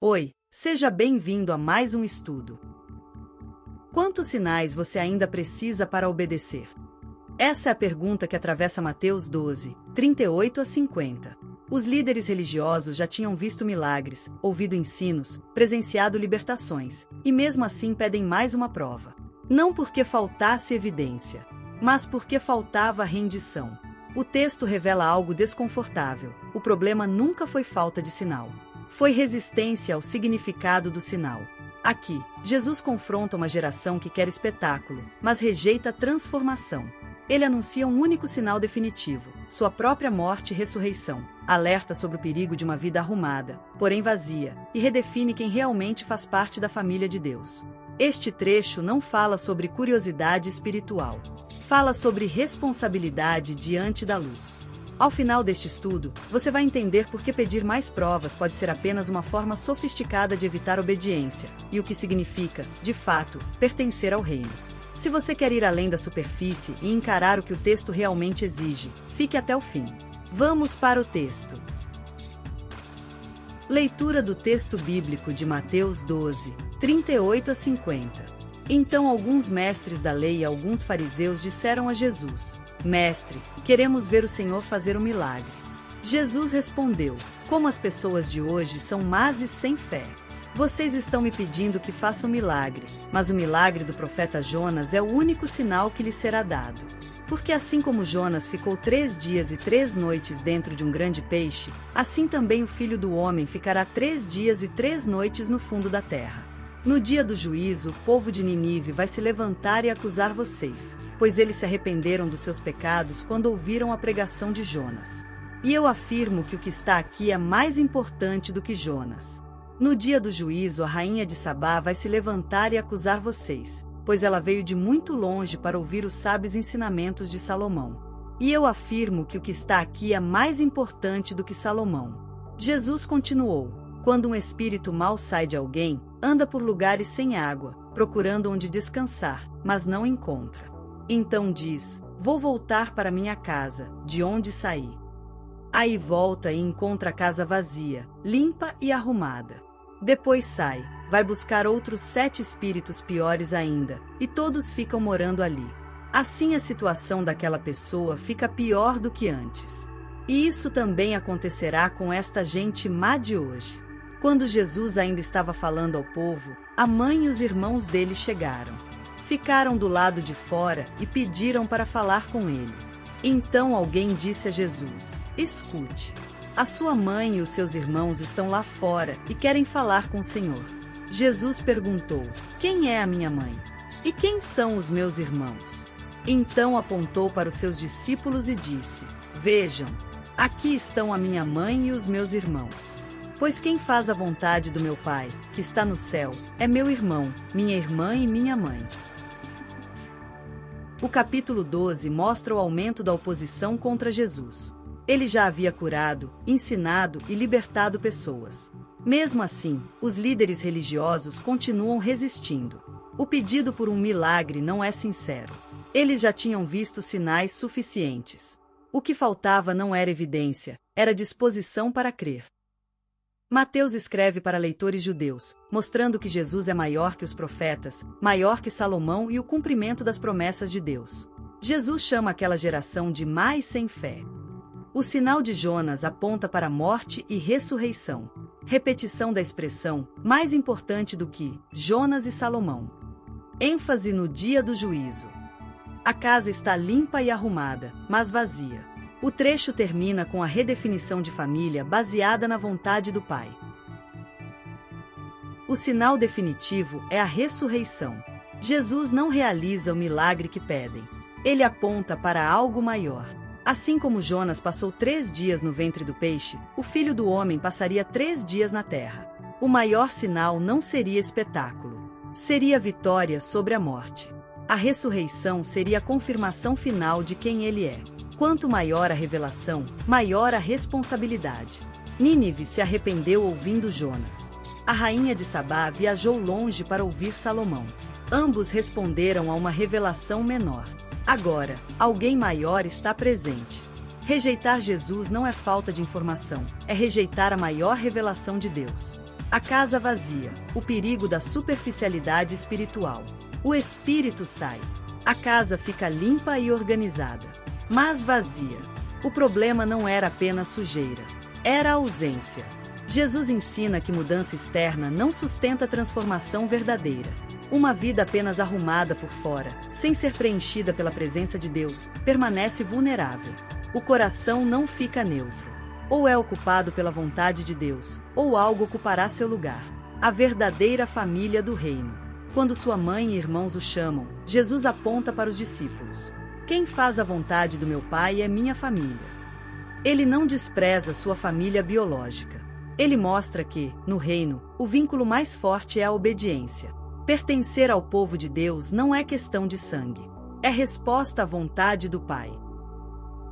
Oi, seja bem-vindo a mais um estudo. Quantos sinais você ainda precisa para obedecer? Essa é a pergunta que atravessa Mateus 12, 38 a 50. Os líderes religiosos já tinham visto milagres, ouvido ensinos, presenciado libertações, e mesmo assim pedem mais uma prova. Não porque faltasse evidência, mas porque faltava rendição. O texto revela algo desconfortável. O problema nunca foi falta de sinal. Foi resistência ao significado do sinal. Aqui, Jesus confronta uma geração que quer espetáculo, mas rejeita a transformação. Ele anuncia um único sinal definitivo, sua própria morte e ressurreição. Alerta sobre o perigo de uma vida arrumada, porém vazia, e redefine quem realmente faz parte da família de Deus. Este trecho não fala sobre curiosidade espiritual. Fala sobre responsabilidade diante da luz. Ao final deste estudo, você vai entender por que pedir mais provas pode ser apenas uma forma sofisticada de evitar obediência, e o que significa, de fato, pertencer ao reino. Se você quer ir além da superfície e encarar o que o texto realmente exige, fique até o fim. Vamos para o texto. Leitura do texto bíblico de Mateus 12, 38 a 50. Então alguns mestres da lei e alguns fariseus disseram a Jesus: Mestre, queremos ver o Senhor fazer um milagre. Jesus respondeu: Como as pessoas de hoje são más e sem fé. Vocês estão me pedindo que faça um milagre, mas o milagre do profeta Jonas é o único sinal que lhe será dado. Porque assim como Jonas ficou 3 dias e 3 noites dentro de um grande peixe, assim também o Filho do Homem ficará 3 dias e 3 noites no fundo da terra. No dia do juízo, o povo de Ninive vai se levantar e acusar vocês, pois eles se arrependeram dos seus pecados quando ouviram a pregação de Jonas. E eu afirmo que o que está aqui é mais importante do que Jonas. No dia do juízo, a rainha de Sabá vai se levantar e acusar vocês, pois ela veio de muito longe para ouvir os sábios ensinamentos de Salomão. E eu afirmo que o que está aqui é mais importante do que Salomão. Jesus continuou: Quando um espírito mau sai de alguém, anda por lugares sem água, procurando onde descansar, mas não encontra. Então diz: Vou voltar para minha casa, de onde saí. Aí volta e encontra a casa vazia, limpa e arrumada. Depois sai, vai buscar outros 7 espíritos piores ainda, e todos ficam morando ali. Assim a situação daquela pessoa fica pior do que antes. E isso também acontecerá com esta gente má de hoje. Quando Jesus ainda estava falando ao povo, a mãe e os irmãos dele chegaram. Ficaram do lado de fora e pediram para falar com ele. Então alguém disse a Jesus: Escute, a sua mãe e os seus irmãos estão lá fora e querem falar com o Senhor. Jesus perguntou: Quem é a minha mãe? E quem são os meus irmãos? Então apontou para os seus discípulos e disse: Vejam, aqui estão a minha mãe e os meus irmãos. Pois quem faz a vontade do meu Pai, que está no céu, é meu irmão, minha irmã e minha mãe. O capítulo 12 mostra o aumento da oposição contra Jesus. Ele já havia curado, ensinado e libertado pessoas. Mesmo assim, os líderes religiosos continuam resistindo. O pedido por um milagre não é sincero. Eles já tinham visto sinais suficientes. O que faltava não era evidência, era disposição para crer. Mateus escreve para leitores judeus, mostrando que Jesus é maior que os profetas, maior que Salomão e o cumprimento das promessas de Deus. Jesus chama aquela geração de má e sem fé. O sinal de Jonas aponta para a morte e ressurreição. Repetição da expressão, mais importante do que Jonas e Salomão. ênfase no dia do juízo. A casa está limpa e arrumada, mas vazia. O trecho termina com a redefinição de família baseada na vontade do Pai. O sinal definitivo é a ressurreição. Jesus não realiza o milagre que pedem. Ele aponta para algo maior. Assim como Jonas passou 3 dias no ventre do peixe, o Filho do Homem passaria 3 dias na terra. O maior sinal não seria espetáculo. Seria vitória sobre a morte. A ressurreição seria a confirmação final de quem ele é. Quanto maior a revelação, maior a responsabilidade. Nínive se arrependeu ouvindo Jonas. A rainha de Sabá viajou longe para ouvir Salomão. Ambos responderam a uma revelação menor. Agora, alguém maior está presente. Rejeitar Jesus não é falta de informação, é rejeitar a maior revelação de Deus. A casa vazia, o perigo da superficialidade espiritual. O espírito sai. A casa fica limpa e organizada, mas vazia. O problema não era apenas sujeira, era a ausência. Jesus ensina que mudança externa não sustenta transformação verdadeira. Uma vida apenas arrumada por fora, sem ser preenchida pela presença de Deus, permanece vulnerável. O coração não fica neutro. Ou é ocupado pela vontade de Deus, ou algo ocupará seu lugar. A verdadeira família do reino. Quando sua mãe e irmãos o chamam, Jesus aponta para os discípulos. Quem faz a vontade do meu Pai é minha família. Ele não despreza sua família biológica. Ele mostra que, no reino, o vínculo mais forte é a obediência. Pertencer ao povo de Deus não é questão de sangue. É resposta à vontade do Pai.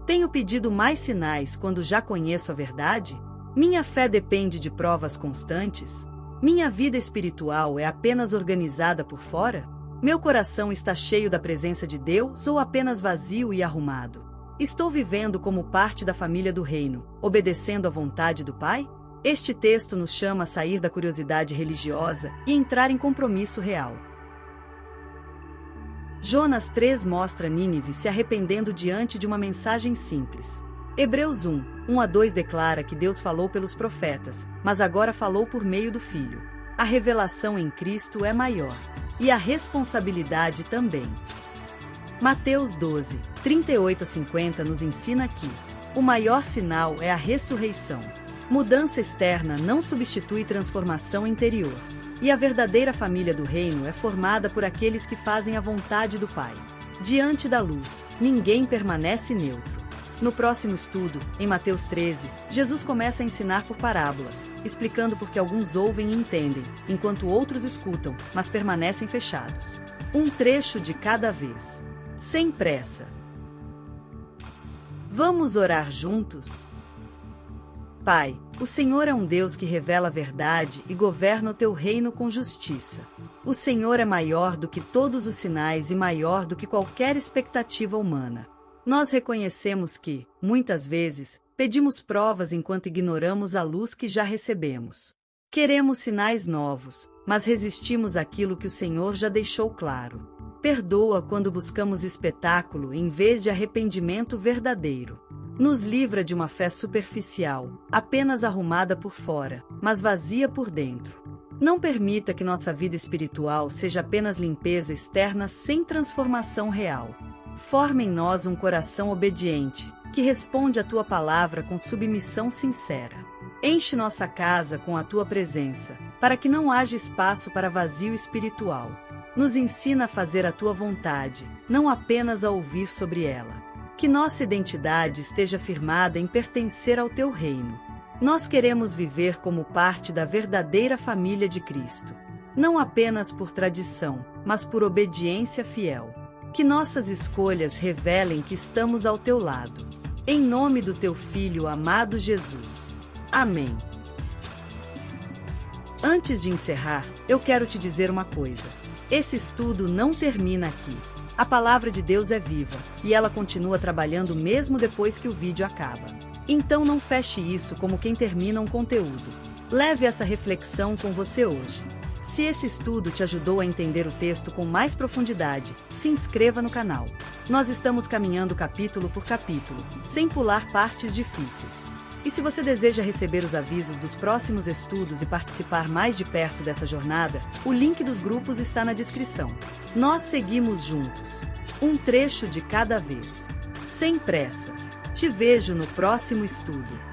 Tenho pedido mais sinais quando já conheço a verdade? Minha fé depende de provas constantes? Minha vida espiritual é apenas organizada por fora? Meu coração está cheio da presença de Deus ou apenas vazio e arrumado? Estou vivendo como parte da família do reino, obedecendo à vontade do Pai? Este texto nos chama a sair da curiosidade religiosa e entrar em compromisso real. Jonas 3 mostra Nínive se arrependendo diante de uma mensagem simples. Hebreus 1:1-2 declara que Deus falou pelos profetas, mas agora falou por meio do Filho. A revelação em Cristo é maior. E a responsabilidade também. Mateus 12:38-50 nos ensina que o maior sinal é a ressurreição. Mudança externa não substitui transformação interior. E a verdadeira família do reino é formada por aqueles que fazem a vontade do Pai. Diante da luz, ninguém permanece neutro. No próximo estudo, em Mateus 13, Jesus começa a ensinar por parábolas, explicando por que alguns ouvem e entendem, enquanto outros escutam, mas permanecem fechados. Um trecho de cada vez. Sem pressa. Vamos orar juntos? Pai, o Senhor é um Deus que revela a verdade e governa o teu reino com justiça. O Senhor é maior do que todos os sinais e maior do que qualquer expectativa humana. Nós reconhecemos que, muitas vezes, pedimos provas enquanto ignoramos a luz que já recebemos. Queremos sinais novos, mas resistimos àquilo que o Senhor já deixou claro. Perdoa quando buscamos espetáculo em vez de arrependimento verdadeiro. Nos livra de uma fé superficial, apenas arrumada por fora, mas vazia por dentro. Não permita que nossa vida espiritual seja apenas limpeza externa sem transformação real. Forma em nós um coração obediente, que responde à tua palavra com submissão sincera. Enche nossa casa com a tua presença, para que não haja espaço para vazio espiritual. Nos ensina a fazer a tua vontade, não apenas a ouvir sobre ela. Que nossa identidade esteja firmada em pertencer ao teu reino. Nós queremos viver como parte da verdadeira família de Cristo. Não apenas por tradição, mas por obediência fiel. Que nossas escolhas revelem que estamos ao teu lado. Em nome do teu Filho amado Jesus. Amém. Antes de encerrar, eu quero te dizer uma coisa. Esse estudo não termina aqui. A palavra de Deus é viva, e ela continua trabalhando mesmo depois que o vídeo acaba. Então não feche isso como quem termina um conteúdo. Leve essa reflexão com você hoje. Se esse estudo te ajudou a entender o texto com mais profundidade, se inscreva no canal. Nós estamos caminhando capítulo por capítulo, sem pular partes difíceis. E se você deseja receber os avisos dos próximos estudos e participar mais de perto dessa jornada, o link dos grupos está na descrição. Nós seguimos juntos. Um trecho de cada vez. Sem pressa. Te vejo no próximo estudo.